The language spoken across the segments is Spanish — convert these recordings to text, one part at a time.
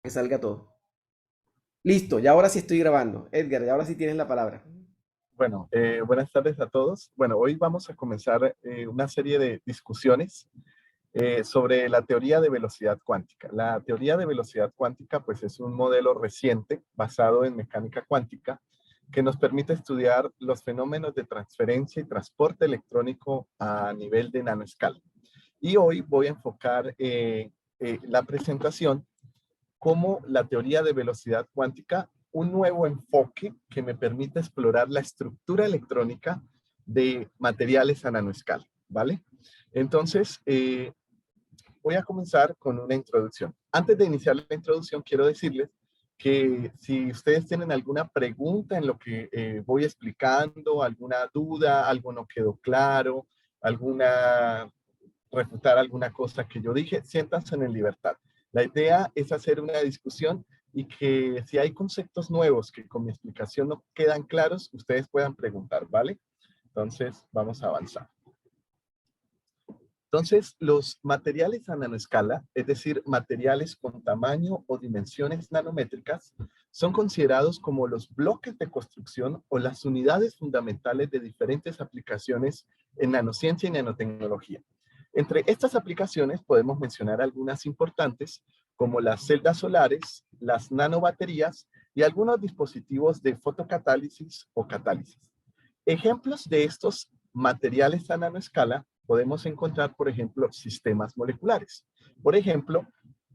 que salga todo. Listo, ya ahora sí estoy grabando. Edgar, ya ahora sí tienes la palabra. Bueno, buenas tardes a todos. Bueno, hoy vamos a comenzar una serie de discusiones sobre la teoría de velocidad cuántica. La teoría de velocidad cuántica, pues, es un modelo reciente basado en mecánica cuántica que nos permite estudiar los fenómenos de transferencia y transporte electrónico a nivel de nanoescala. Y hoy voy a enfocar la presentación como la teoría de velocidad cuántica, un nuevo enfoque que me permite explorar la estructura electrónica de materiales a nanoescala, ¿vale? Entonces, voy a comenzar con una introducción. Antes de iniciar la introducción, quiero decirles que si ustedes tienen alguna pregunta en lo que voy explicando, alguna duda, algo no quedó claro, alguna refutar alguna cosa que yo dije, siéntanse en libertad. La idea es hacer una discusión y que si hay conceptos nuevos que con mi explicación no quedan claros, ustedes puedan preguntar, ¿vale? Entonces, vamos a avanzar. Entonces, los materiales a nanoescala, es decir, materiales con tamaño o dimensiones nanométricas, son considerados como los bloques de construcción o las unidades fundamentales de diferentes aplicaciones en nanociencia y nanotecnología. Entre estas aplicaciones podemos mencionar algunas importantes, como las celdas solares, las nanobaterías y algunos dispositivos de fotocatálisis o catálisis. Ejemplos de estos materiales a nanoescala podemos encontrar, por ejemplo, sistemas moleculares. Por ejemplo,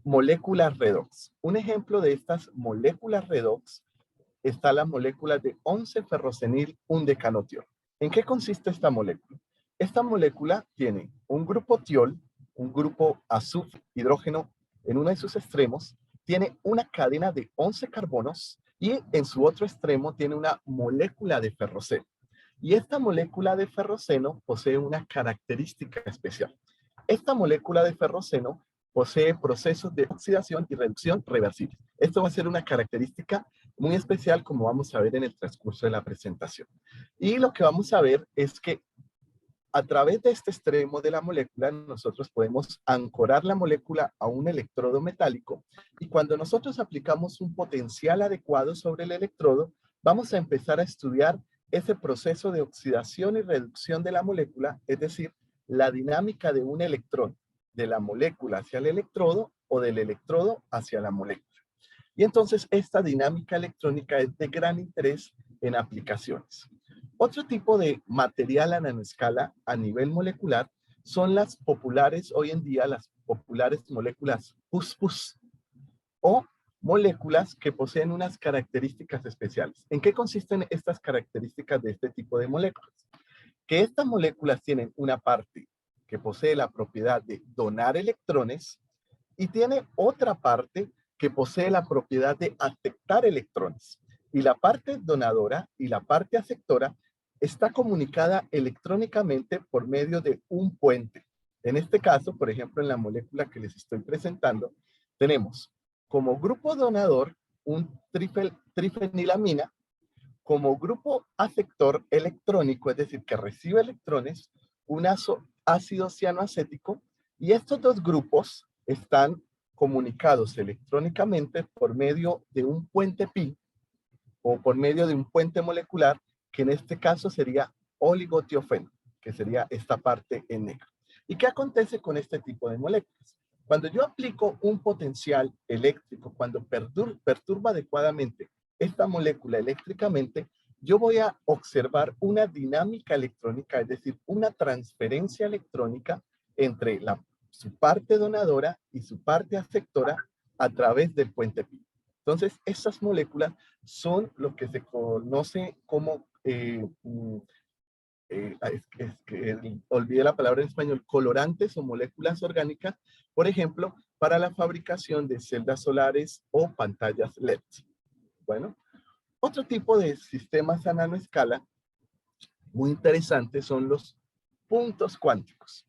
moléculas redox. Un ejemplo de estas moléculas redox está la molécula de 11-ferrocenil 1-decanotiol. ¿En qué consiste esta molécula? Esta molécula tiene un grupo tiol, un grupo azufre, hidrógeno en uno de sus extremos, tiene una cadena de 11 carbonos y en su otro extremo tiene una molécula de ferroceno. Y esta molécula de ferroceno posee una característica especial. Esta molécula de ferroceno posee procesos de oxidación y reducción reversibles. Esto va a ser una característica muy especial, como vamos a ver en el transcurso de la presentación. Y lo que vamos a ver es que a través de este extremo de la molécula, nosotros podemos ancorar la molécula a un electrodo metálico y cuando nosotros aplicamos un potencial adecuado sobre el electrodo, vamos a empezar a estudiar ese proceso de oxidación y reducción de la molécula, es decir, la dinámica de un electrón, de la molécula hacia el electrodo o del electrodo hacia la molécula. Y entonces esta dinámica electrónica es de gran interés en aplicaciones. Otro tipo de material a nanoescala a nivel molecular son las populares, hoy en día las populares moléculas pus-pus o moléculas que poseen unas características especiales. ¿En qué consisten estas características de este tipo de moléculas? Que estas moléculas tienen una parte que posee la propiedad de donar electrones y tiene otra parte que posee la propiedad de aceptar electrones. Y la parte donadora y la parte aceptora está comunicada electrónicamente por medio de un puente. En este caso, por ejemplo, en la molécula que les estoy presentando, tenemos como grupo donador un trifenilamina, como grupo aceptor electrónico, es decir, que recibe electrones, un ácido cianoacético, y estos dos grupos están comunicados electrónicamente por medio de un puente pi o por medio de un puente molecular, que en este caso sería oligotiofeno, que sería esta parte en negro. ¿Y qué acontece con este tipo de moléculas? Cuando yo aplico un potencial eléctrico, cuando perturba adecuadamente esta molécula eléctricamente, yo voy a observar una dinámica electrónica, es decir, una transferencia electrónica entre su parte donadora y su parte aceptora a través del puente pi. Entonces, estas moléculas son lo que se conoce como, es que olvidé la palabra en español, colorantes o moléculas orgánicas, por ejemplo, para la fabricación de celdas solares o pantallas LED. Bueno, otro tipo de sistemas a nanoescala muy interesantes son los puntos cuánticos.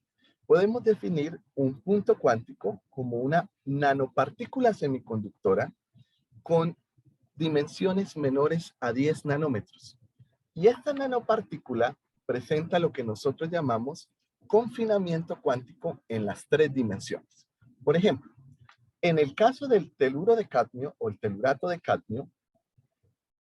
Podemos definir un punto cuántico como una nanopartícula semiconductora con dimensiones menores a 10 nanómetros. Y esta nanopartícula presenta lo que nosotros llamamos confinamiento cuántico en las tres dimensiones. Por ejemplo, En el caso del teluro de cadmio o el telurato de cadmio,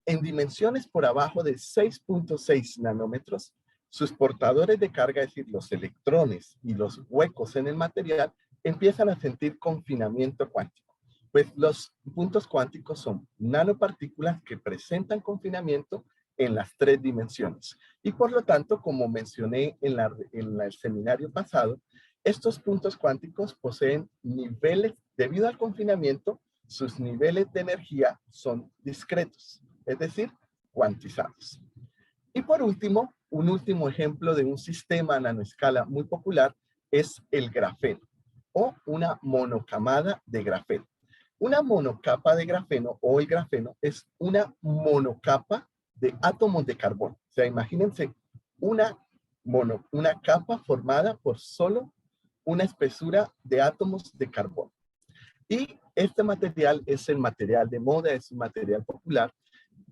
en dimensiones por abajo de 6.6 nanómetros, sus portadores de carga, es decir, los electrones y los huecos en el material, empiezan a sentir confinamiento cuántico. Pues los puntos cuánticos son nanopartículas que presentan confinamiento en las 3 dimensiones. Y por lo tanto, como mencioné en el seminario pasado, estos puntos cuánticos poseen niveles, debido al confinamiento, sus niveles de energía son discretos, es decir, cuantizados. Y por último, un último ejemplo de un sistema a nanoescala muy popular es el grafeno o una monocamada de grafeno. Una monocapa de grafeno o el grafeno es una monocapa de átomos de carbono. O sea, imagínense una capa formada por solo una espesura de átomos de carbono. Y este material es el material de moda, es un material popular.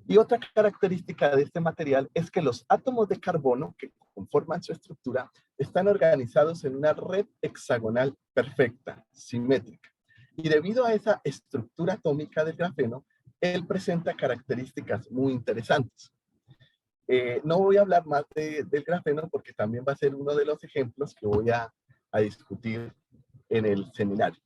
Y otra característica de este material es que los átomos de carbono que conforman su estructura están organizados en una red hexagonal perfecta, simétrica. Y debido a esa estructura atómica del grafeno, él presenta características muy interesantes. No voy a hablar más del grafeno porque también va a ser uno de los ejemplos que voy a discutir en el seminario.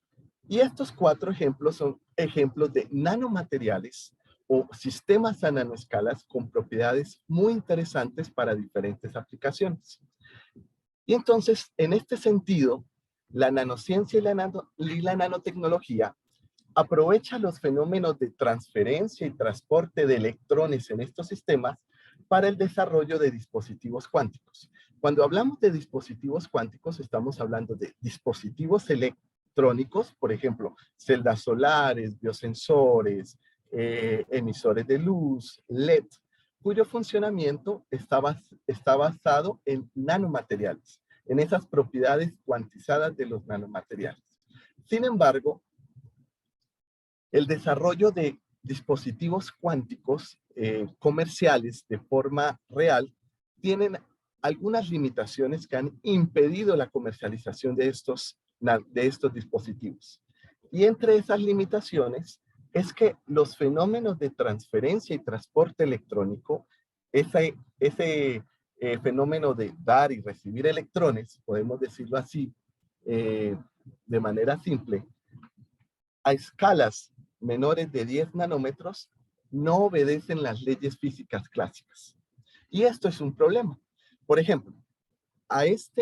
Y estos 4 ejemplos son ejemplos de nanomateriales o sistemas a nanoescalas con propiedades muy interesantes para diferentes aplicaciones. Y entonces, en este sentido, la nanociencia y la nanotecnología aprovecha los fenómenos de transferencia y transporte de electrones en estos sistemas para el desarrollo de dispositivos cuánticos. Cuando hablamos de dispositivos cuánticos, estamos hablando de dispositivos electrónicos, por ejemplo, celdas solares, biosensores, emisores de luz, LED, cuyo funcionamiento está basado en nanomateriales, en esas propiedades cuantizadas de los nanomateriales. Sin embargo, el desarrollo de dispositivos cuánticos comerciales de forma real tienen algunas limitaciones que han impedido la comercialización de estos dispositivos. Y entre esas limitaciones es que los fenómenos de transferencia y transporte electrónico, ese fenómeno de dar y recibir electrones, podemos decirlo así, de manera simple, a escalas menores de 10 nanómetros no obedecen las leyes físicas clásicas. Y esto es un problema. Por ejemplo, a estas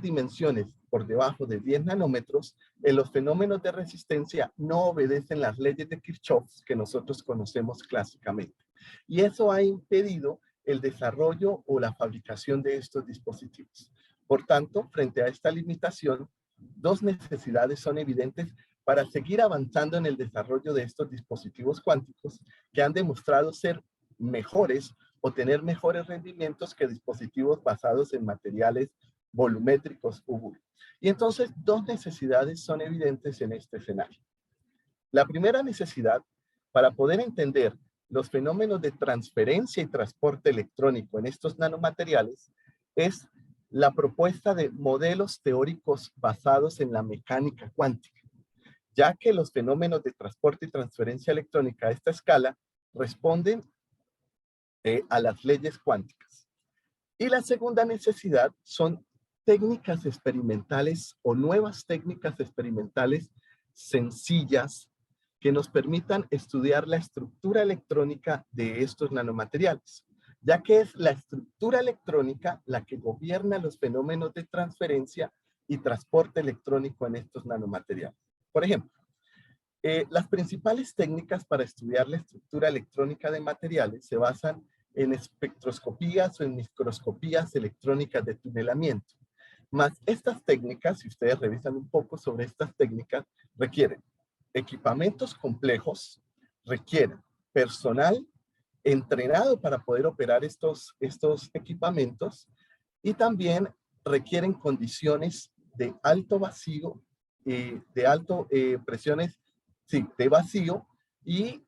dimensiones por debajo de 10 nanómetros, los fenómenos de resistencia no obedecen las leyes de Kirchhoff que nosotros conocemos clásicamente. Y eso ha impedido el desarrollo o la fabricación de estos dispositivos. Por tanto, frente a esta limitación, 2 necesidades son evidentes para seguir avanzando en el desarrollo de estos dispositivos cuánticos que han demostrado ser mejores o tener mejores rendimientos que dispositivos basados en materiales volumétricos UV. Y entonces 2 necesidades son evidentes en este escenario. La primera necesidad, para poder entender los fenómenos de transferencia y transporte electrónico en estos nanomateriales, es la propuesta de modelos teóricos basados en la mecánica cuántica, ya que los fenómenos de transporte y transferencia electrónica a esta escala responden a las leyes cuánticas. Y la segunda necesidad son técnicas experimentales o nuevas técnicas experimentales sencillas que nos permitan estudiar la estructura electrónica de estos nanomateriales, ya que es la estructura electrónica la que gobierna los fenómenos de transferencia y transporte electrónico en estos nanomateriales. Por ejemplo, las principales técnicas para estudiar la estructura electrónica de materiales se basan en espectroscopías o en microscopías electrónicas de tunelamiento. Más estas técnicas, si ustedes revisan un poco sobre estas técnicas, requieren equipamientos complejos, requieren personal entrenado para poder operar estos equipamientos y también requieren condiciones de alto vacío, de alto presiones, sí, de vacío y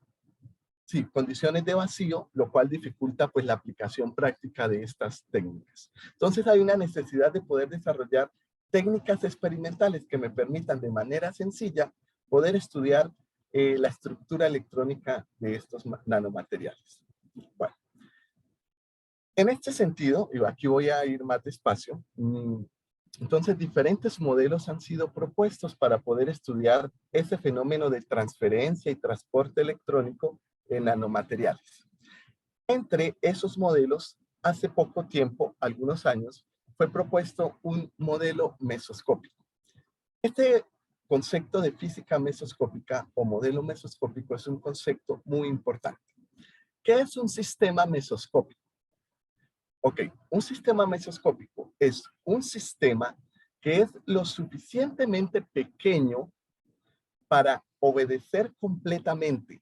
sí, condiciones de vacío, lo cual dificulta pues la aplicación práctica de estas técnicas. Entonces hay una necesidad de poder desarrollar técnicas experimentales que me permitan de manera sencilla poder estudiar la estructura electrónica de estos nanomateriales. Bueno, en este sentido, y aquí voy a ir más despacio, entonces diferentes modelos han sido propuestos para poder estudiar ese fenómeno de transferencia y transporte electrónico en nanomateriales. Entre esos modelos, hace poco tiempo, algunos años, fue propuesto un modelo mesoscópico. Este concepto de física mesoscópica o modelo mesoscópico es un concepto muy importante. ¿Qué es un sistema mesoscópico? Ok, un sistema mesoscópico es un sistema que es lo suficientemente pequeño para obedecer completamente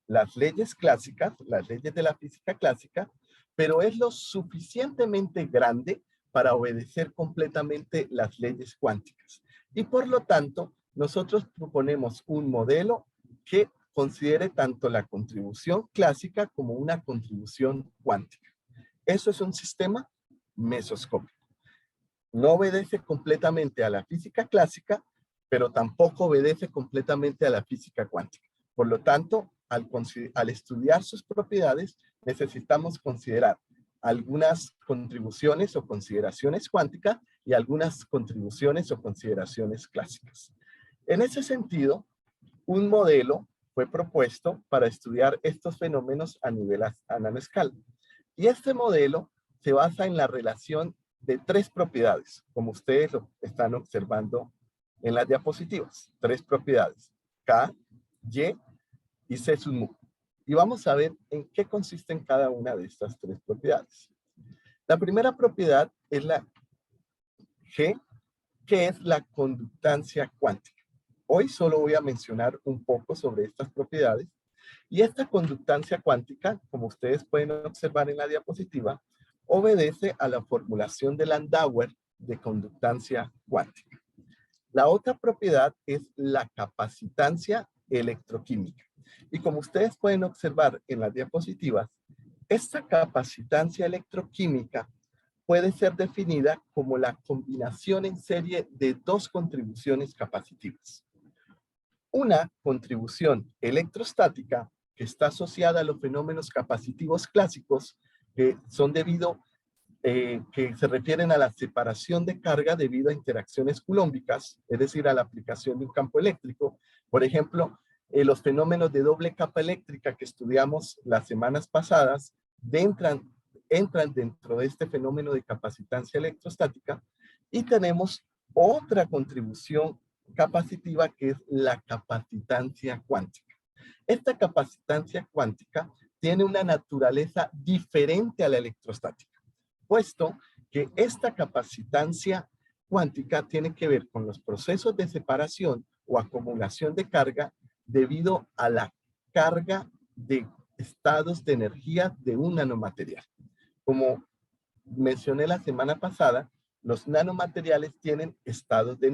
las leyes clásicas, las leyes de la física clásica, pero es lo suficientemente grande para obedecer completamente las leyes cuánticas. Y por lo tanto, nosotros proponemos un modelo que considere tanto la contribución clásica como una contribución cuántica. Eso es un sistema mesoscópico. No obedece completamente a la física clásica, pero tampoco obedece completamente a la física cuántica. Por lo tanto, al estudiar sus propiedades, necesitamos considerar algunas contribuciones o consideraciones cuánticas y algunas contribuciones o consideraciones clásicas. En ese sentido, un modelo fue propuesto para estudiar estos fenómenos a nivel a nanoescala. Y este modelo se basa en la relación de tres propiedades, como ustedes lo están observando en las diapositivas. Tres propiedades, K, Y y C sub mu. Y vamos a ver en qué consisten cada una de estas tres propiedades. La primera propiedad es la G, que es la conductancia cuántica. Hoy solo voy a mencionar un poco sobre estas propiedades. Y esta conductancia cuántica, como ustedes pueden observar en la diapositiva, obedece a la formulación de Landauer de conductancia cuántica. La otra propiedad es la capacitancia electroquímica. Y como ustedes pueden observar en las diapositivas, esta capacitancia electroquímica puede ser definida como la combinación en serie de dos contribuciones capacitivas. Una contribución electrostática que está asociada a los fenómenos capacitivos clásicos que son que se refieren a la separación de carga debido a interacciones coulombicas, es decir, a la aplicación de un campo eléctrico. Por ejemplo, los fenómenos de doble capa eléctrica que estudiamos las semanas pasadas entran dentro de este fenómeno de capacitancia electrostática y tenemos otra contribución capacitiva que es la capacitancia cuántica. Esta capacitancia cuántica tiene una naturaleza diferente a la electrostática, puesto que esta capacitancia cuántica tiene que ver con los procesos de separación o acumulación de carga debido a la carga de estados de energía de un nanomaterial. Como mencioné la semana pasada, los nanomateriales tienen estados de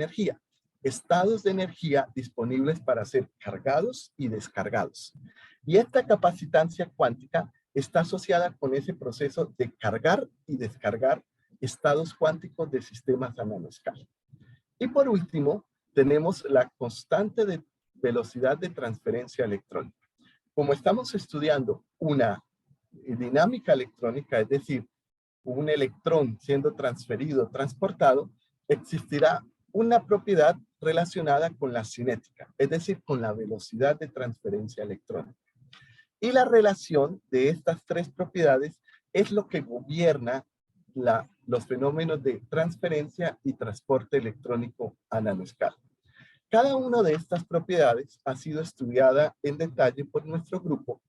energía disponibles para ser cargados y descargados. Y esta capacitancia cuántica está asociada con ese proceso de cargar y descargar estados cuánticos de sistemas a nanoescala. Y por último, tenemos la constante de velocidad de transferencia electrónica. Como estamos estudiando una dinámica electrónica, es decir, un electrón siendo transferido, transportado, existirá una propiedad relacionada con la cinética, es decir, con la velocidad de transferencia electrónica. Y la relación de estas tres propiedades es lo que gobierna los fenómenos de transferencia y transporte electrónico a nanoescala. Cada una de estas propiedades ha sido estudiada en detalle por nuestro grupo,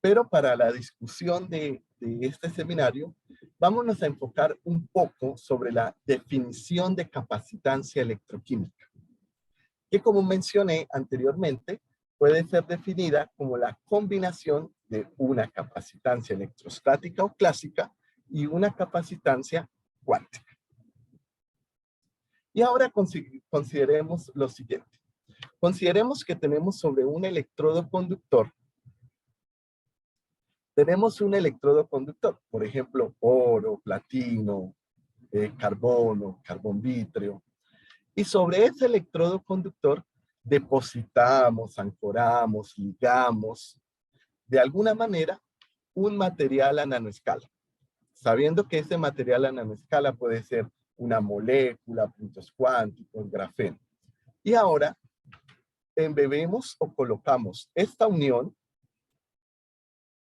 pero para la discusión de este seminario, vámonos a enfocar un poco sobre la definición de capacitancia electroquímica, que como mencioné anteriormente, puede ser definida como la combinación de una capacitancia electrostática o clásica y una capacitancia cuántica. Y ahora consideremos lo siguiente. Consideremos que tenemos sobre un electrodo conductor, por ejemplo, oro, platino, carbono, carbón vítreo. Y sobre ese electrodo conductor depositamos, ancoramos, ligamos, de alguna manera, un material a nanoescala, sabiendo que ese material a nanoescala puede ser una molécula, puntos cuánticos, grafeno. Y ahora embebemos o colocamos esta unión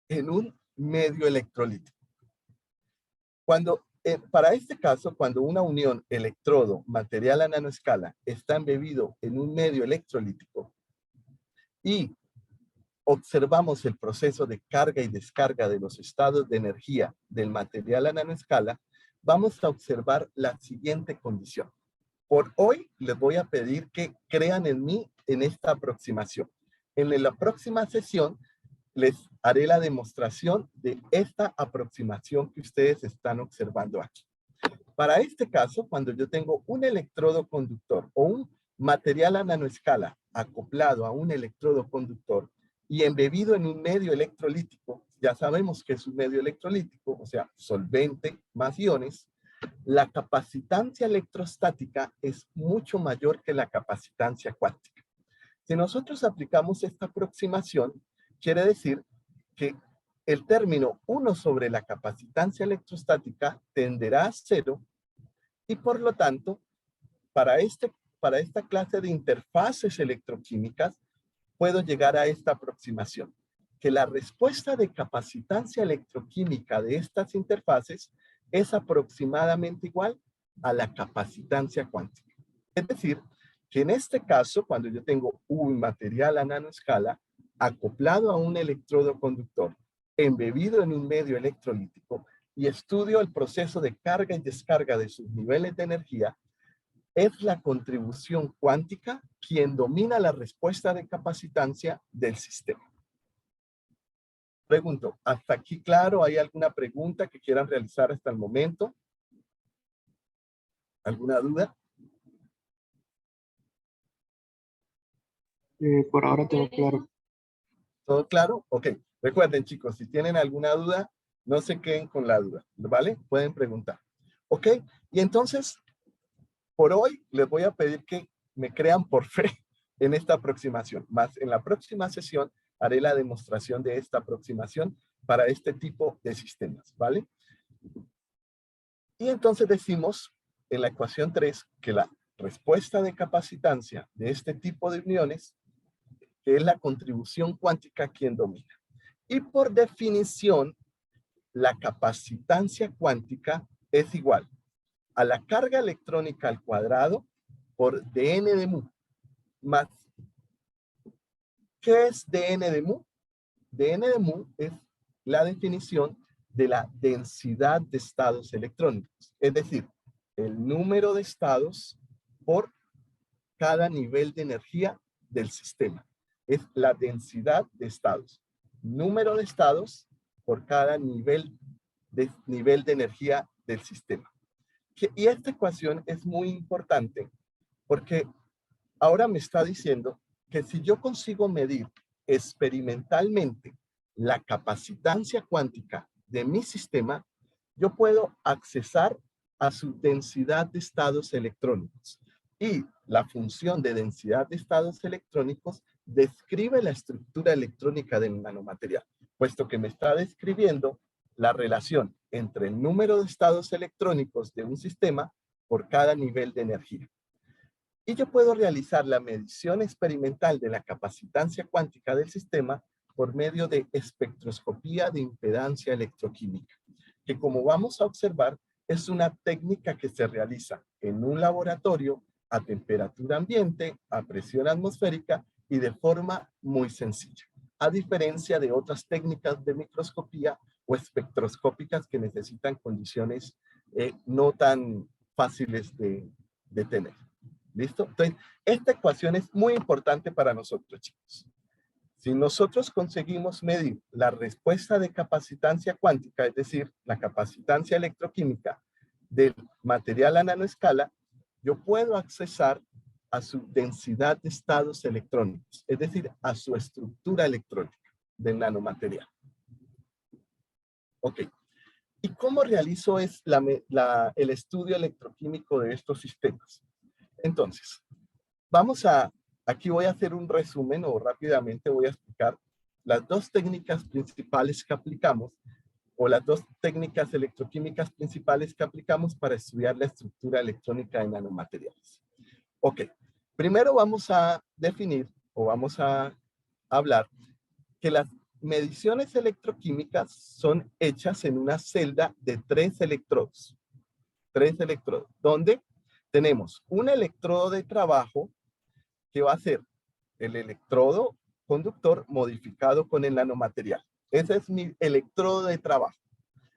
en un medio electrolítico. Para este caso, cuando una unión electrodo material a nanoescala está embebido en un medio electrolítico y observamos el proceso de carga y descarga de los estados de energía del material a nanoescala, vamos a observar la siguiente condición. Por hoy les voy a pedir que crean en mí en esta aproximación. En la próxima sesión les haré la demostración de esta aproximación que ustedes están observando aquí. Para este caso, cuando yo tengo un electrodo conductor o un material a nanoescala acoplado a un electrodo conductor y embebido en un medio electrolítico, ya sabemos que es un medio electrolítico, o sea, solvente más iones, la capacitancia electrostática es mucho mayor que la capacitancia cuántica. Si nosotros aplicamos esta aproximación, quiere decir que el término 1 sobre la capacitancia electrostática tenderá a 0 y por lo tanto, para esta clase de interfaces electroquímicas, puedo llegar a esta aproximación, que la respuesta de capacitancia electroquímica de estas interfaces es aproximadamente igual a la capacitancia cuántica. Es decir, que en este caso, cuando yo tengo un material a nanoescala acoplado a un electrodo conductor, embebido en un medio electrolítico, y estudio el proceso de carga y descarga de sus niveles de energía, es la contribución cuántica quien domina la respuesta de capacitancia del sistema. Pregunto, ¿hasta aquí claro? ¿Hay alguna pregunta que quieran realizar hasta el momento? ¿Alguna duda? Por ahora todo claro. ¿Todo claro? Ok. Recuerden, chicos, si tienen alguna duda, no se queden con la duda, ¿vale? Pueden preguntar. Ok. Y entonces, por hoy les voy a pedir que me crean por fe en esta aproximación. Más en la próxima sesión haré la demostración de esta aproximación para este tipo de sistemas, ¿vale? Y entonces decimos en la ecuación 3 que la respuesta de capacitancia de este tipo de uniones, que es la contribución cuántica quien domina. Y por definición, la capacitancia cuántica es igual a la carga electrónica al cuadrado por dn de mu más. ¿Qué es dn de mu? dn de mu es la definición de la densidad de estados electrónicos, es decir, el número de estados por cada nivel de energía del sistema. Es la densidad de estados. Número de estados por cada nivel de energía del sistema. Y esta ecuación es muy importante porque ahora me está diciendo que si yo consigo medir experimentalmente la capacitancia cuántica de mi sistema, yo puedo accesar a su densidad de estados electrónicos. Y la función de densidad de estados electrónicos describe la estructura electrónica del nanomaterial, puesto que me está describiendo la relación entre el número de estados electrónicos de un sistema por cada nivel de energía. Y yo puedo realizar la medición experimental de la capacitancia cuántica del sistema por medio de espectroscopía de impedancia electroquímica, que como vamos a observar, es una técnica que se realiza en un laboratorio a temperatura ambiente, a presión atmosférica y de forma muy sencilla, a diferencia de otras técnicas de microscopía o espectroscópicas que necesitan condiciones no tan fáciles de tener. ¿Listo? Entonces, esta ecuación es muy importante para nosotros, chicos. Si nosotros conseguimos medir la respuesta de capacitancia cuántica, es decir, la capacitancia electroquímica del material a nanoescala, yo puedo accesar a su densidad de estados electrónicos, es decir, a su estructura electrónica del nanomaterial. Ok. ¿Y cómo realizo el estudio electroquímico de estos sistemas? Entonces, aquí voy a hacer un resumen o rápidamente voy a explicar las dos técnicas principales que aplicamos o las dos técnicas electroquímicas principales que aplicamos para estudiar la estructura electrónica de nanomateriales. Ok, primero vamos a definir o vamos a hablar que las mediciones electroquímicas son hechas en una celda de tres electrodos, donde tenemos un electrodo de trabajo que va a ser el electrodo conductor modificado con el nanomaterial. Ese es mi electrodo de trabajo.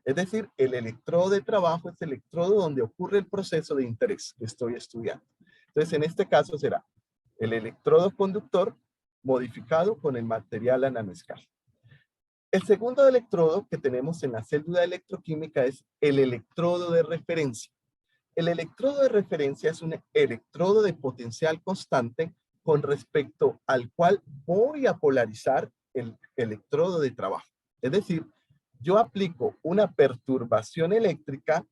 Es decir, el electrodo de trabajo es el electrodo donde ocurre el proceso de interés que estoy estudiando. Entonces, en este caso será el electrodo conductor modificado con el material a nanoescala. El segundo electrodo que tenemos en la célula electroquímica es el electrodo de referencia. El electrodo de referencia es un electrodo de potencial constante con respecto al cual voy a polarizar el electrodo de trabajo. Es decir, yo aplico una perturbación eléctrica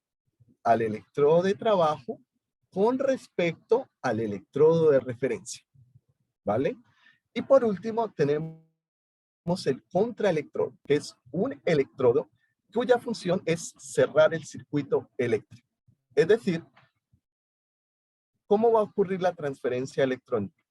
al electrodo de trabajo con respecto al electrodo de referencia, ¿vale? Y por último tenemos el contraelectrodo, que es un electrodo cuya función es cerrar el circuito eléctrico. Es decir, ¿cómo va a ocurrir la transferencia electrónica?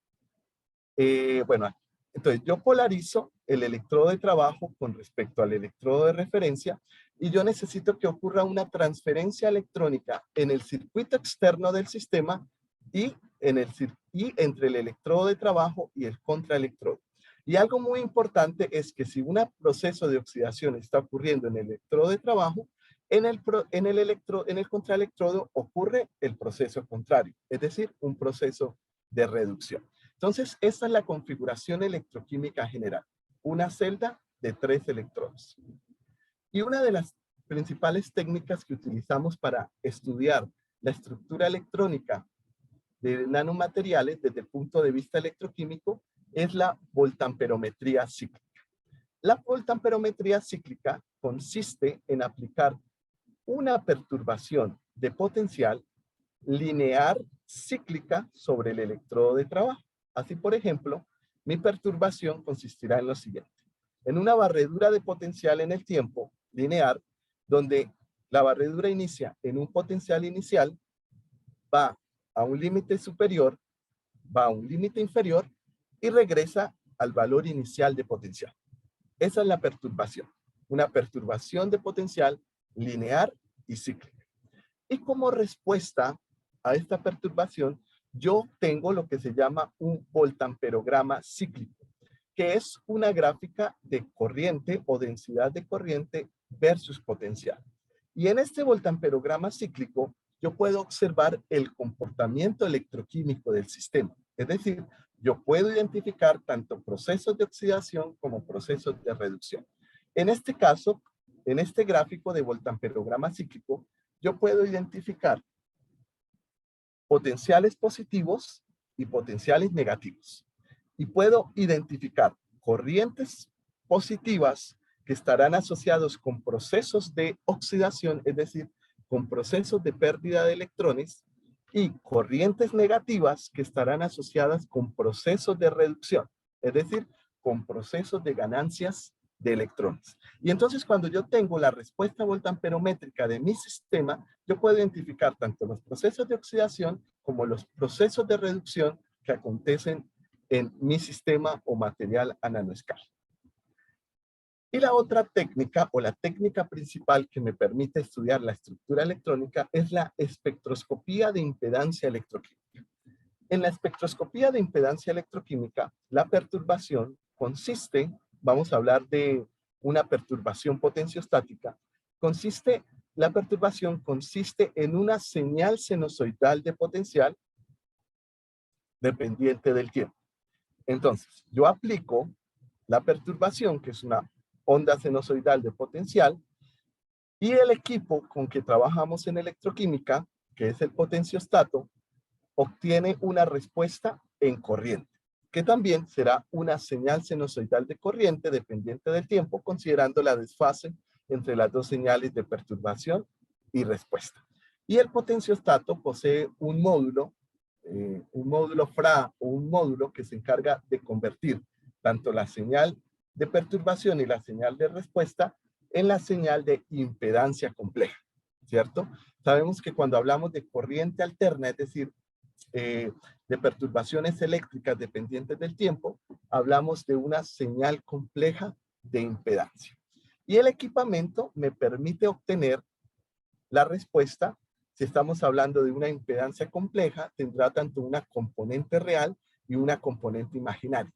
Bueno, entonces yo polarizo el electrodo de trabajo con respecto al electrodo de referencia y yo necesito que ocurra una transferencia electrónica en el circuito externo del sistema y entre el electrodo de trabajo y el contraelectrodo. Y algo muy importante es que si un proceso de oxidación está ocurriendo en el electrodo de trabajo, en el contraelectrodo ocurre el proceso contrario, es decir, un proceso de reducción. Entonces, esta es la configuración electroquímica general. Una celda de tres electrodos. Y una de las principales técnicas que utilizamos para estudiar la estructura electrónica de nanomateriales desde el punto de vista electroquímico es la voltamperometría cíclica. La voltamperometría cíclica consiste en aplicar una perturbación de potencial lineal cíclica sobre el electrodo de trabajo. Así, por ejemplo, mi perturbación consistirá en lo siguiente. En una barredura de potencial en el tiempo lineal, donde la barredura inicia en un potencial inicial, va a un límite superior, va a un límite inferior y regresa al valor inicial de potencial. Esa es la perturbación. Una perturbación de potencial lineal y cíclica. Y como respuesta a esta perturbación, yo tengo lo que se llama un voltamperograma cíclico, que es una gráfica de corriente o densidad de corriente versus potencial. Y en este voltamperograma cíclico, yo puedo observar el comportamiento electroquímico del sistema. Es decir, yo puedo identificar tanto procesos de oxidación como procesos de reducción. En este caso, en este gráfico de voltamperograma cíclico, yo puedo identificar potenciales positivos y potenciales negativos. Y puedo identificar corrientes positivas que estarán asociados con procesos de oxidación, es decir, con procesos de pérdida de electrones, y corrientes negativas que estarán asociadas con procesos de reducción, es decir, con procesos de ganancias de electrones. Y entonces cuando yo tengo la respuesta voltamperométrica de mi sistema, yo puedo identificar tanto los procesos de oxidación como los procesos de reducción que acontecen en mi sistema o material a nanoescala. Y la otra técnica o la técnica principal que me permite estudiar la estructura electrónica es la espectroscopía de impedancia electroquímica. En la espectroscopía de impedancia electroquímica, la perturbación consiste, vamos a hablar de una perturbación potenciostática, la perturbación consiste en una señal sinusoidal de potencial dependiente del tiempo. Entonces, yo aplico la perturbación, que es una onda sinusoidal de potencial, y el equipo con que trabajamos en electroquímica, que es el potenciostato, obtiene una respuesta en corriente, que también será una señal sinusoidal de corriente dependiente del tiempo, considerando la desfase entre las dos señales de perturbación y respuesta. Y el potenciostato posee un módulo FRA o un módulo que se encarga de convertir tanto la señal de perturbación y la señal de respuesta en la señal de impedancia compleja, ¿cierto? Sabemos que cuando hablamos de corriente alterna, es decir, de perturbaciones eléctricas dependientes del tiempo, hablamos de una señal compleja de impedancia. Y el equipamiento me permite obtener la respuesta. Si estamos hablando de una impedancia compleja, tendrá tanto una componente real y una componente imaginaria.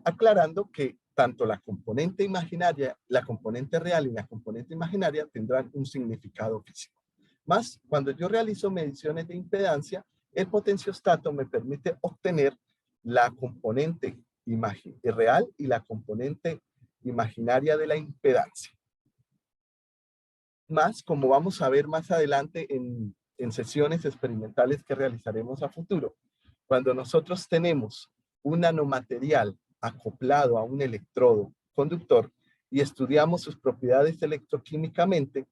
Aclarando que tanto la componente imaginaria, la componente real y la componente imaginaria tendrán un significado físico. Más, cuando yo realizo mediciones de impedancia, el potenciostato me permite obtener la componente real y la componente imaginaria de la impedancia. Más, como vamos a ver más adelante en sesiones experimentales que realizaremos a futuro, cuando nosotros tenemos un nanomaterial acoplado a un electrodo conductor y estudiamos sus propiedades electroquímicamente,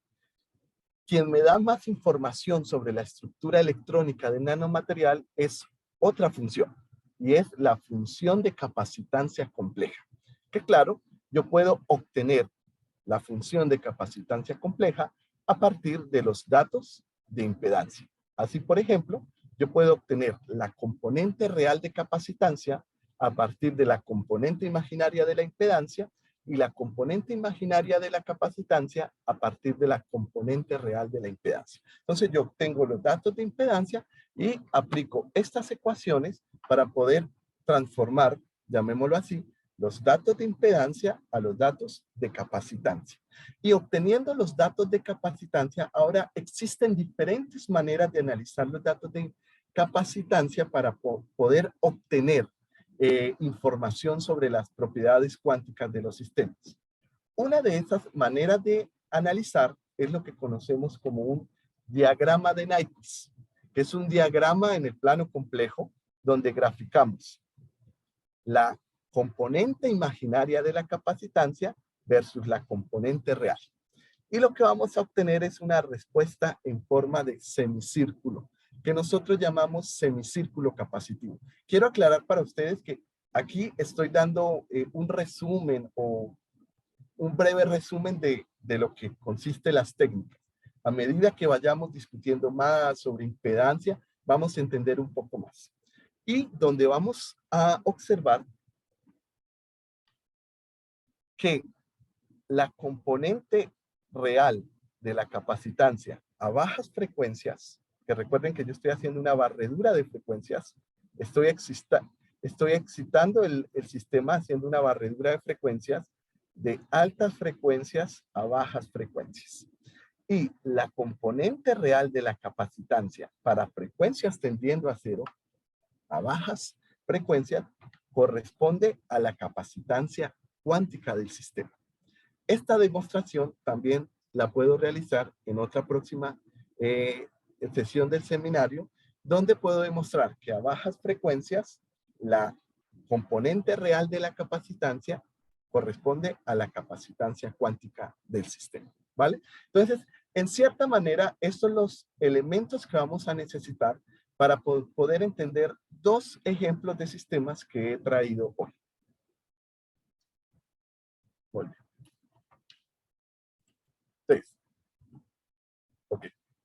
quien me da más información sobre la estructura electrónica del nanomaterial es otra función, y es la función de capacitancia compleja. Que claro, yo puedo obtener la función de capacitancia compleja a partir de los datos de impedancia. Así, por ejemplo, yo puedo obtener la componente real de capacitancia a partir de la componente imaginaria de la impedancia y la componente imaginaria de la capacitancia a partir de la componente real de la impedancia. Entonces yo obtengo los datos de impedancia y aplico estas ecuaciones para poder transformar, llamémoslo así, los datos de impedancia a los datos de capacitancia. Y obteniendo los datos de capacitancia, ahora existen diferentes maneras de analizar los datos de capacitancia para poder obtener información sobre las propiedades cuánticas de los sistemas. Una de esas maneras de analizar es lo que conocemos como un diagrama de Nyquist, que es un diagrama en el plano complejo donde graficamos la componente imaginaria de la capacitancia versus la componente real. Y lo que vamos a obtener es una respuesta en forma de semicírculo, que nosotros llamamos semicírculo capacitivo. Quiero aclarar para ustedes que aquí estoy dando un resumen o un breve resumen de lo que consiste las técnicas. A medida que vayamos discutiendo más sobre impedancia, vamos a entender un poco más. Y donde vamos a observar que la componente real de la capacitancia a bajas frecuencias, que recuerden que yo estoy haciendo una barredura de frecuencias, estoy excitando el sistema haciendo una barredura de frecuencias de altas frecuencias a bajas frecuencias. Y la componente real de la capacitancia para frecuencias tendiendo a cero, a bajas frecuencias, corresponde a la capacitancia cuántica del sistema. Esta demostración también la puedo realizar en otra próxima sesión del seminario, donde puedo demostrar que a bajas frecuencias la componente real de la capacitancia corresponde a la capacitancia cuántica del sistema, ¿vale? Entonces, en cierta manera, estos son los elementos que vamos a necesitar para poder entender dos ejemplos de sistemas que he traído hoy. Bueno.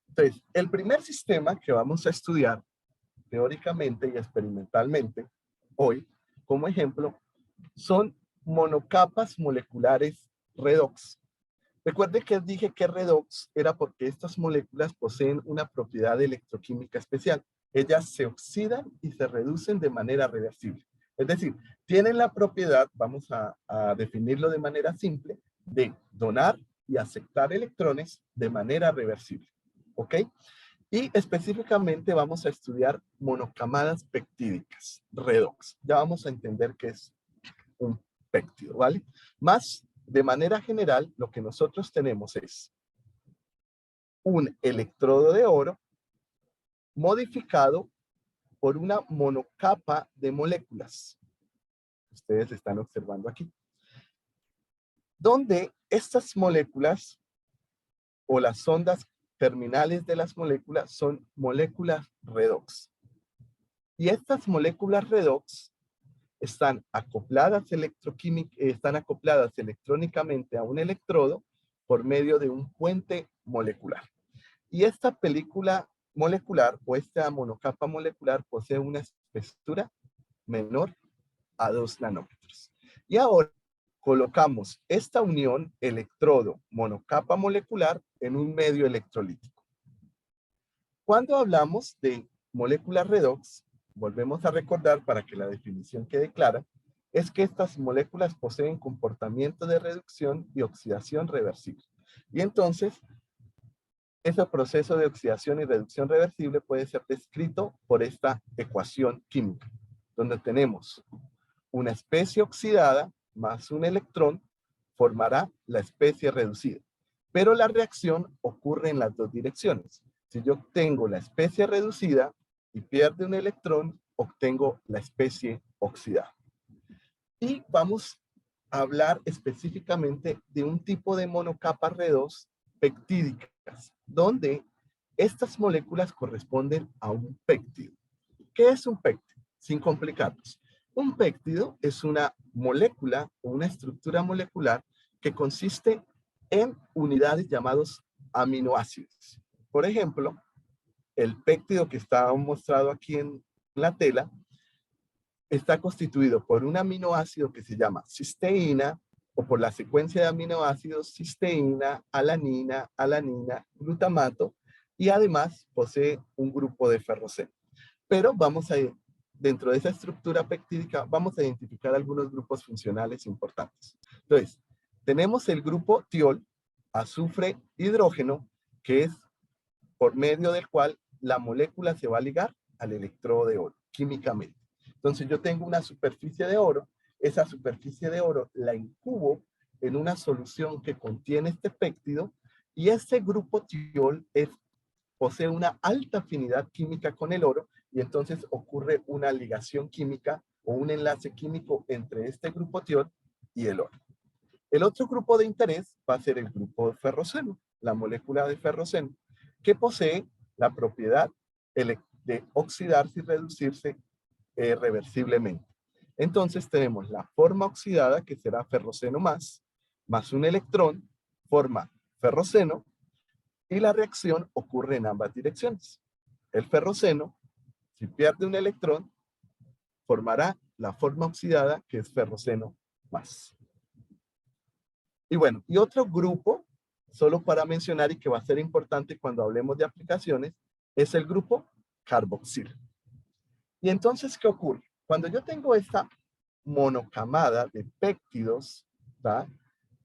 Entonces, el primer sistema que vamos a estudiar teóricamente y experimentalmente hoy, como ejemplo, son monocapas moleculares redox. Recuerde que dije que redox era porque estas moléculas poseen una propiedad electroquímica especial. Ellas se oxidan y se reducen de manera reversible. Es decir, tienen la propiedad, vamos a definirlo de manera simple, de donar y aceptar electrones de manera reversible. ¿Ok? Y específicamente vamos a estudiar monocamadas peptídicas, redox. Ya vamos a entender qué es un péptido, ¿vale? Más, de manera general, lo que nosotros tenemos es un electrodo de oro modificado por una monocapa de moléculas. Ustedes están observando aquí. donde estas moléculas o las ondas terminales de las moléculas son moléculas redox. Y estas moléculas redox están acopladas electrónicamente a un electrodo por medio de un puente molecular. Y esta película molecular o esta monocapa molecular posee una espesura menor a 2 nanómetros. Y ahora colocamos esta unión electrodo monocapa molecular en un medio electrolítico. Cuando hablamos de moléculas redox, volvemos a recordar para que la definición quede clara, es que estas moléculas poseen comportamiento de reducción y oxidación reversible. Y entonces, ese proceso de oxidación y reducción reversible puede ser descrito por esta ecuación química, donde tenemos una especie oxidada más un electrón formará la especie reducida. Pero la reacción ocurre en las dos direcciones. Si yo obtengo la especie reducida y pierde un electrón, obtengo la especie oxidada. Y vamos a hablar específicamente de un tipo de monocapas redox peptídicas, donde estas moléculas corresponden a un péptido. ¿Qué es un péptido? Sin complicarnos. Un péptido es una molécula o una estructura molecular que consiste en unidades llamados aminoácidos. Por ejemplo, el péptido que está mostrado aquí en la tela está constituido por un aminoácido que se llama cisteína o por la secuencia de aminoácidos cisteína, alanina, alanina, glutamato y además posee un grupo de ferroceno. Pero dentro de esa estructura peptídica, vamos a identificar algunos grupos funcionales importantes. Entonces, tenemos el grupo tiol, azufre, hidrógeno, que es por medio del cual la molécula se va a ligar al electrodo de oro, químicamente. Entonces, yo tengo una superficie de oro, esa superficie de oro la incubo en una solución que contiene este péptido, y este grupo tiol posee una alta afinidad química con el oro, y entonces ocurre una ligación química o un enlace químico entre este grupo tiol y el oro. El otro grupo de interés va a ser el grupo de ferroceno, la molécula de ferroceno, que posee la propiedad de oxidarse y reducirse reversiblemente. Entonces tenemos la forma oxidada, que será ferroceno más un electrón, forma ferroceno, y la reacción ocurre en ambas direcciones. El ferroceno, si pierde un electrón, formará la forma oxidada, que es ferroceno más. Y bueno, y otro grupo, solo para mencionar y que va a ser importante cuando hablemos de aplicaciones, es el grupo carboxil. Y entonces, ¿qué ocurre? Cuando yo tengo esta monocamada de péptidos, ¿tá?,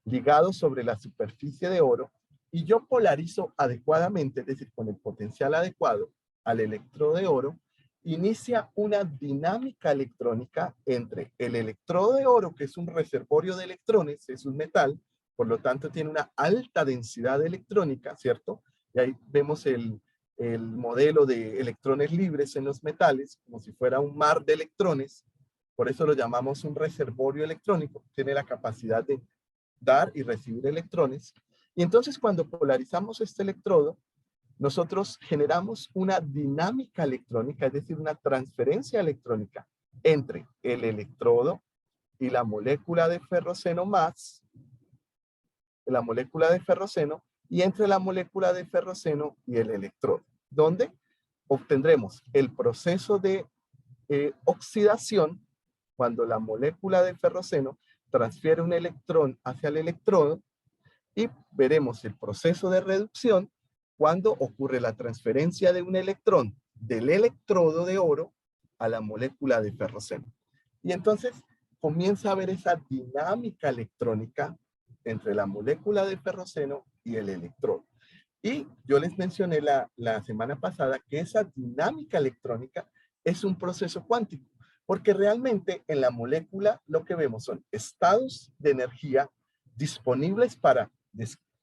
ligados sobre la superficie de oro, y yo polarizo adecuadamente, es decir, con el potencial adecuado al electrodo de oro, inicia una dinámica electrónica entre el electrodo de oro, que es un reservorio de electrones, es un metal, por lo tanto tiene una alta densidad electrónica, ¿cierto? Y ahí vemos el modelo de electrones libres en los metales, como si fuera un mar de electrones. Por eso lo llamamos un reservorio electrónico. Tiene la capacidad de dar y recibir electrones. Y entonces cuando polarizamos este electrodo, nosotros generamos una dinámica electrónica, es decir, una transferencia electrónica entre el electrodo y la molécula de ferroceno más, la molécula de ferroceno, y entre la molécula de ferroceno y el electrodo, donde obtendremos el proceso de oxidación cuando la molécula de ferroceno transfiere un electrón hacia el electrodo, y veremos el proceso de reducción cuando ocurre la transferencia de un electrón del electrodo de oro a la molécula de ferroceno. Y entonces comienza a haber esa dinámica electrónica entre la molécula de ferroceno y el electrodo. Y yo les mencioné la semana pasada que esa dinámica electrónica es un proceso cuántico, porque realmente en la molécula lo que vemos son estados de energía disponibles para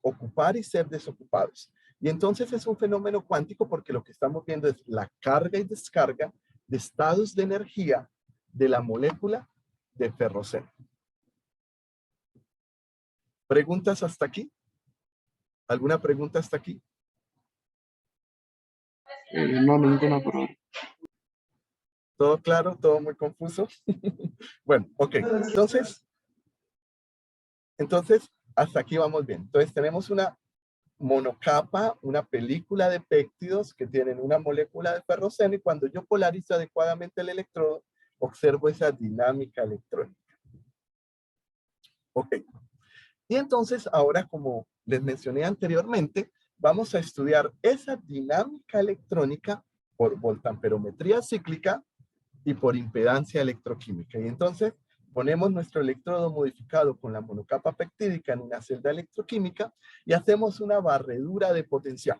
ocupar y ser desocupados. Y entonces es un fenómeno cuántico porque lo que estamos viendo es la carga y descarga de estados de energía de la molécula de ferroceno. ¿Preguntas hasta aquí? ¿Alguna pregunta hasta aquí? No, ninguna por ahora. ¿Todo claro? ¿Todo muy confuso? Bueno, ok. Entonces, hasta aquí vamos bien. Entonces, tenemos una monocapa, una película de péptidos que tienen una molécula de ferroceno y cuando yo polarizo adecuadamente el electrodo, observo esa dinámica electrónica. Ok. Y entonces, ahora, como les mencioné anteriormente, vamos a estudiar esa dinámica electrónica por voltamperometría cíclica y por impedancia electroquímica. Y entonces, ponemos nuestro electrodo modificado con la monocapa peptídica en una celda electroquímica y hacemos una barredura de potencial.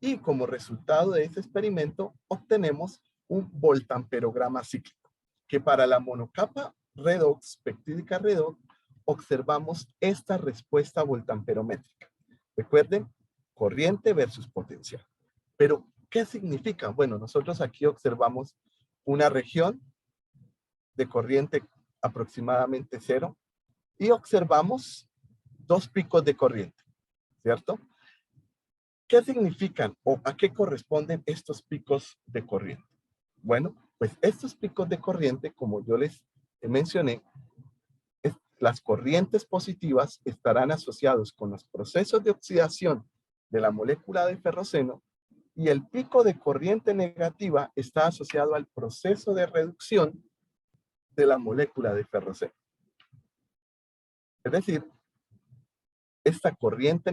Y como resultado de ese experimento, obtenemos un voltamperograma cíclico, que para la monocapa redox, peptídica redox, observamos esta respuesta voltamperométrica. Recuerden, corriente versus potencial. Pero, ¿qué significa? Bueno, nosotros aquí observamos una región de corriente aproximadamente cero y observamos dos picos de corriente, ¿cierto? ¿Qué significan o a qué corresponden estos picos de corriente? Bueno, pues estos picos de corriente, como yo les mencioné, las corrientes positivas estarán asociados con los procesos de oxidación de la molécula de ferroceno y el pico de corriente negativa está asociado al proceso de reducción de la molécula de ferroceno. Es decir, esta corriente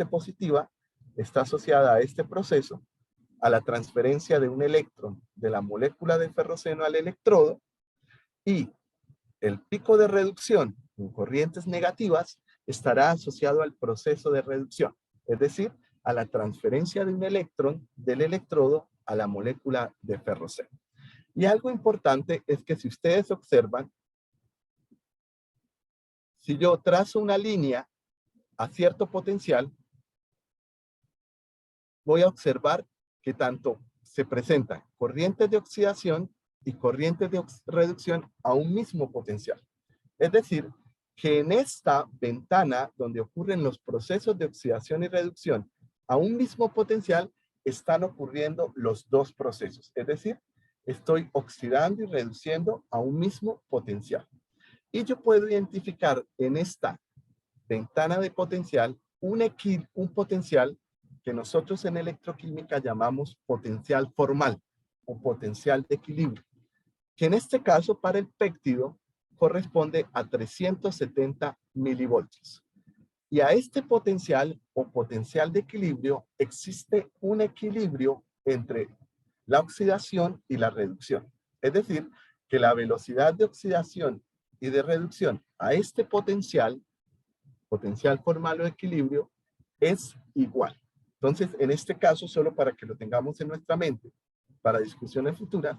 positiva está asociada a este proceso, a la transferencia de un electrón de la molécula de ferroceno al electrodo y el pico de reducción en corrientes negativas estará asociado al proceso de reducción, es decir, a la transferencia de un electrón del electrodo a la molécula de ferroceno. Y algo importante es que si ustedes observan, si yo trazo una línea a cierto potencial, voy a observar que tanto se presentan corrientes de oxidación y corrientes de reducción a un mismo potencial. Es decir, que en esta ventana donde ocurren los procesos de oxidación y reducción a un mismo potencial, están ocurriendo los dos procesos. Es decir, estoy oxidando y reduciendo a un mismo potencial. Y yo puedo identificar en esta ventana de potencial un potencial que nosotros en electroquímica llamamos potencial formal o potencial de equilibrio, que en este caso para el péptido corresponde a 370 milivoltios. Y a este potencial o potencial de equilibrio existe un equilibrio entre la oxidación y la reducción. Es decir, que la velocidad de oxidación y de reducción a este potencial formal o de equilibrio, es igual. Entonces, en este caso, solo para que lo tengamos en nuestra mente, para discusiones futuras,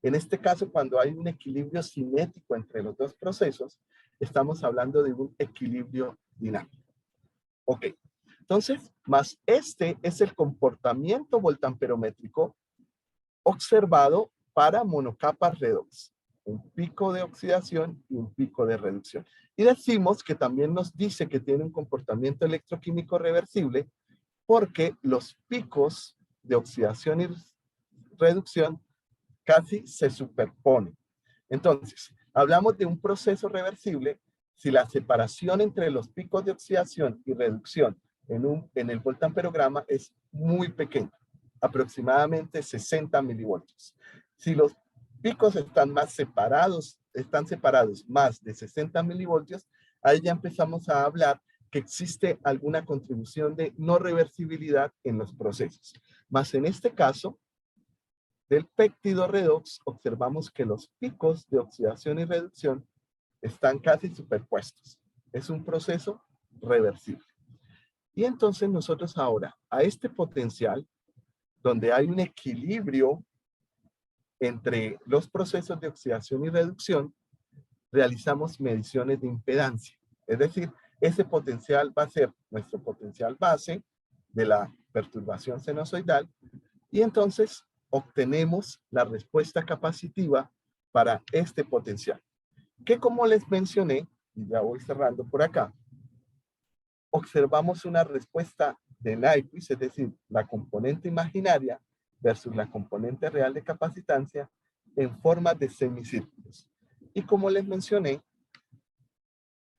en este caso, cuando hay un equilibrio cinético entre los dos procesos, estamos hablando de un equilibrio dinámico. Ok, entonces, más este es el comportamiento voltamperométrico observado para monocapas redox, un pico de oxidación y un pico de reducción. Y decimos que también nos dice que tiene un comportamiento electroquímico reversible porque los picos de oxidación y reducción casi se superponen. Entonces, hablamos de un proceso reversible si la separación entre los picos de oxidación y reducción en el voltamperograma es muy pequeña, aproximadamente 60 milivoltios. Si los picos están separados más de 60 milivoltios, ahí ya empezamos a hablar que existe alguna contribución de no reversibilidad en los procesos. Más en este caso, del péptido redox, observamos que los picos de oxidación y reducción están casi superpuestos. Es un proceso reversible. Y entonces nosotros ahora, a este potencial, donde hay un equilibrio entre los procesos de oxidación y reducción, realizamos mediciones de impedancia. Es decir, ese potencial va a ser nuestro potencial base de la perturbación sinusoidal y entonces obtenemos la respuesta capacitiva para este potencial, que como les mencioné, y ya voy cerrando por acá, observamos una respuesta de Nyquist, es decir, la componente imaginaria versus la componente real de capacitancia en forma de semicírculos. Y como les mencioné,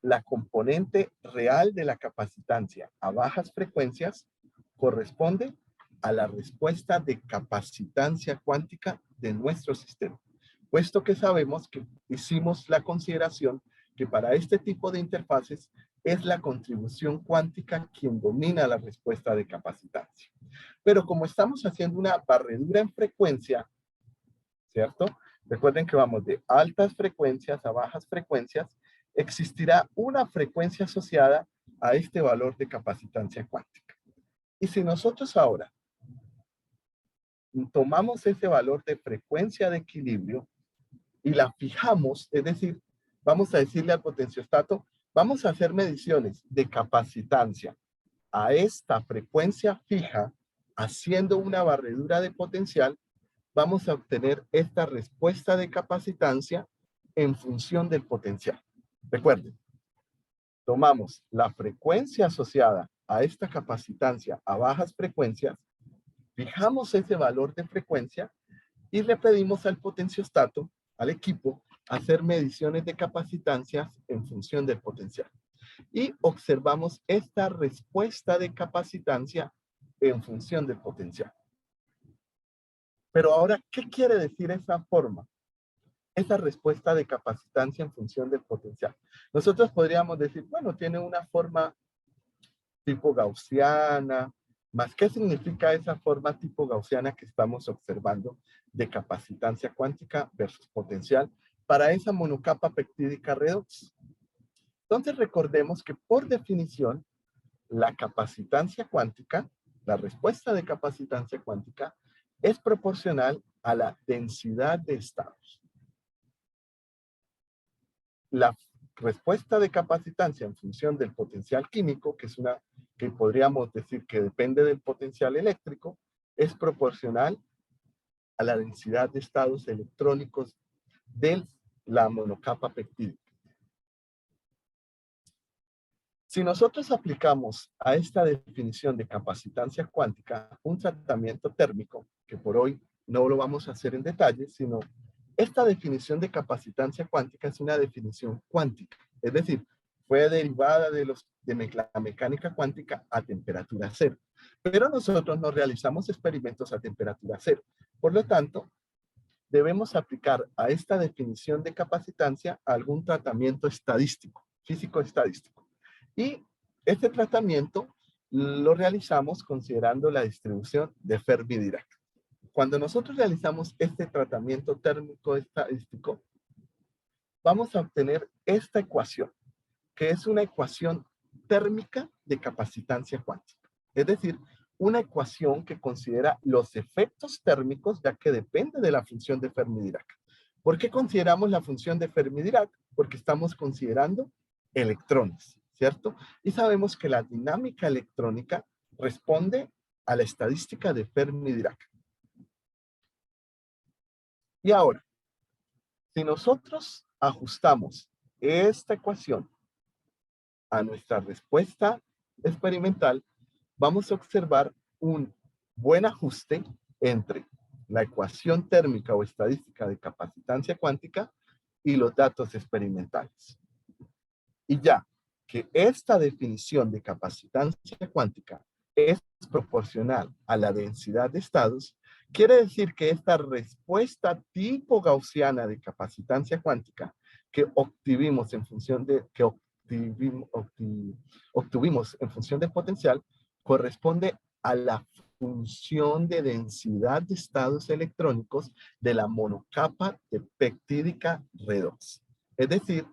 la componente real de la capacitancia a bajas frecuencias corresponde a la respuesta de capacitancia cuántica de nuestro sistema, puesto que sabemos que hicimos la consideración que para este tipo de interfaces es la contribución cuántica quien domina la respuesta de capacitancia. Pero como estamos haciendo una barredura en frecuencia, ¿cierto? Recuerden que vamos de altas frecuencias a bajas frecuencias, existirá una frecuencia asociada a este valor de capacitancia cuántica. Y si nosotros ahora tomamos ese valor de frecuencia de equilibrio y la fijamos, es decir, vamos a decirle al potenciostato, vamos a hacer mediciones de capacitancia a esta frecuencia fija, haciendo una barredura de potencial, vamos a obtener esta respuesta de capacitancia en función del potencial. Recuerden, tomamos la frecuencia asociada a esta capacitancia a bajas frecuencias, fijamos ese valor de frecuencia y le pedimos al potenciostato, al equipo, hacer mediciones de capacitancias en función del potencial. Y observamos esta respuesta de capacitancia en función del potencial. Pero ahora, ¿qué quiere decir esa forma? Esa respuesta de capacitancia en función del potencial. Nosotros podríamos decir, bueno, tiene una forma tipo gaussiana, más ¿qué significa esa forma tipo gaussiana que estamos observando de capacitancia cuántica versus potencial para esa monocapa peptídica redox? Entonces recordemos que por definición, la capacitancia cuántica, la respuesta de capacitancia cuántica, es proporcional a la densidad de estados. La respuesta de capacitancia en función del potencial químico, que es una que podríamos decir que depende del potencial eléctrico, es proporcional a la densidad de estados electrónicos de la monocapa peptídica. Si nosotros aplicamos a esta definición de capacitancia cuántica un tratamiento térmico, que por hoy no lo vamos a hacer en detalle, sino esta definición de capacitancia cuántica es una definición cuántica, es decir, fue derivada de la mecánica cuántica a temperatura cero. Pero nosotros no realizamos experimentos a temperatura cero. Por lo tanto, debemos aplicar a esta definición de capacitancia algún tratamiento estadístico, físico-estadístico. Y este tratamiento lo realizamos considerando la distribución de Fermi-Dirac. Cuando nosotros realizamos este tratamiento térmico estadístico, vamos a obtener esta ecuación, que es una ecuación térmica de capacitancia cuántica. Es decir, una ecuación que considera los efectos térmicos, ya que depende de la función de Fermi-Dirac. ¿Por qué consideramos la función de Fermi-Dirac? Porque estamos considerando electrones, ¿cierto? Y sabemos que la dinámica electrónica responde a la estadística de Fermi-Dirac. Y ahora, si nosotros ajustamos esta ecuación a nuestra respuesta experimental, vamos a observar un buen ajuste entre la ecuación térmica o estadística de capacitancia cuántica y los datos experimentales. Y ya que esta definición de capacitancia cuántica es proporcional a la densidad de estados, quiere decir que esta respuesta tipo gaussiana de capacitancia cuántica que obtuvimos en función de obtuvimos en función del potencial corresponde a la función de densidad de estados electrónicos de la monocapa de peptídica redox. Es decir,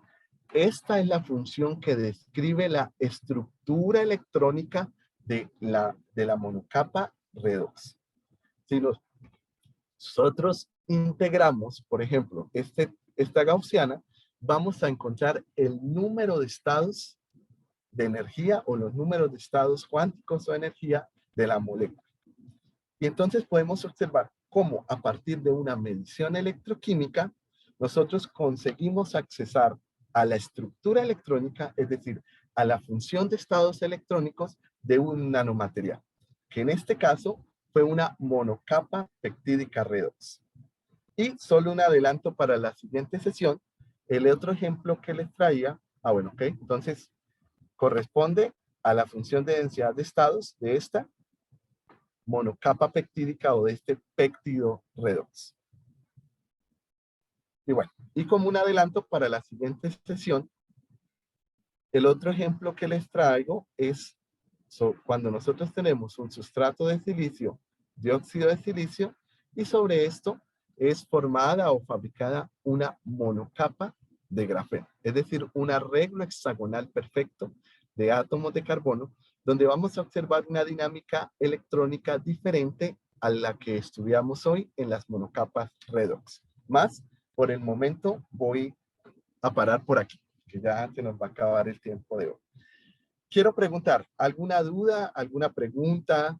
esta es la función que describe la estructura electrónica de la monocapa redox. Si nosotros integramos, por ejemplo, esta gaussiana, vamos a encontrar el número de estados de energía o los números de estados cuánticos o energía de la molécula. Y entonces podemos observar cómo a partir de una medición electroquímica nosotros conseguimos accesar a la estructura electrónica, es decir, a la función de estados electrónicos de un nanomaterial, que en este caso fue una monocapa peptídica redox. Y solo un adelanto para la siguiente sesión, el otro ejemplo que les traía, bueno, ok, entonces corresponde a la función de densidad de estados de esta monocapa peptídica o de este péptido redox. Y bueno, y como un adelanto para la siguiente sesión, el otro ejemplo que les traigo es cuando nosotros tenemos un sustrato de silicio, dióxido de silicio, y sobre esto es formada o fabricada una monocapa de grafeno, es decir, un arreglo hexagonal perfecto de átomos de carbono, donde vamos a observar una dinámica electrónica diferente a la que estudiamos hoy en las monocapas redox. Más, por el momento voy a parar por aquí, que ya se nos va a acabar el tiempo de hoy. Quiero preguntar, ¿alguna duda, alguna pregunta?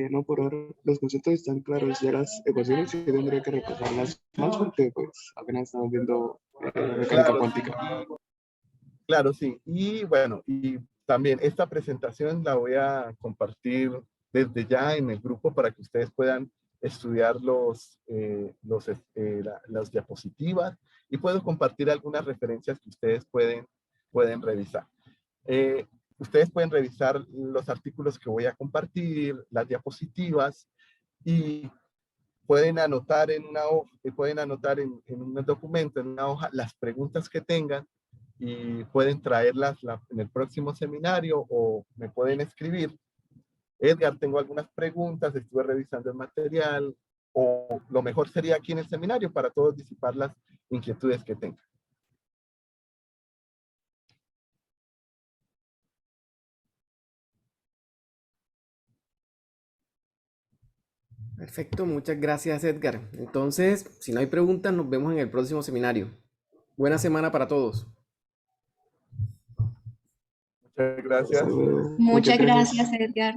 No, por ahora los conceptos están claros. Ya las ecuaciones sí tendría que repasarlas más porque pues apenas estamos viendo mecánica Claro, cuántica. claro, sí. Y bueno, y también esta presentación la voy a compartir desde ya en el grupo para que ustedes puedan estudiar las diapositivas y puedo compartir algunas referencias que ustedes pueden revisar. Ustedes pueden revisar los artículos que voy a compartir, las diapositivas y pueden anotar en una hoja, pueden anotar en un documento, en una hoja, las preguntas que tengan y pueden traerlas en el próximo seminario o me pueden escribir. Edgar, tengo algunas preguntas, estuve revisando el material o lo mejor sería aquí en el seminario para todos disipar las inquietudes que tengan. Perfecto, muchas gracias, Edgar. Entonces, si no hay preguntas, nos vemos en el próximo seminario. Buena semana para todos. Muchas gracias. Hasta luego. Muchas Muchas gracias. gracias, Edgar.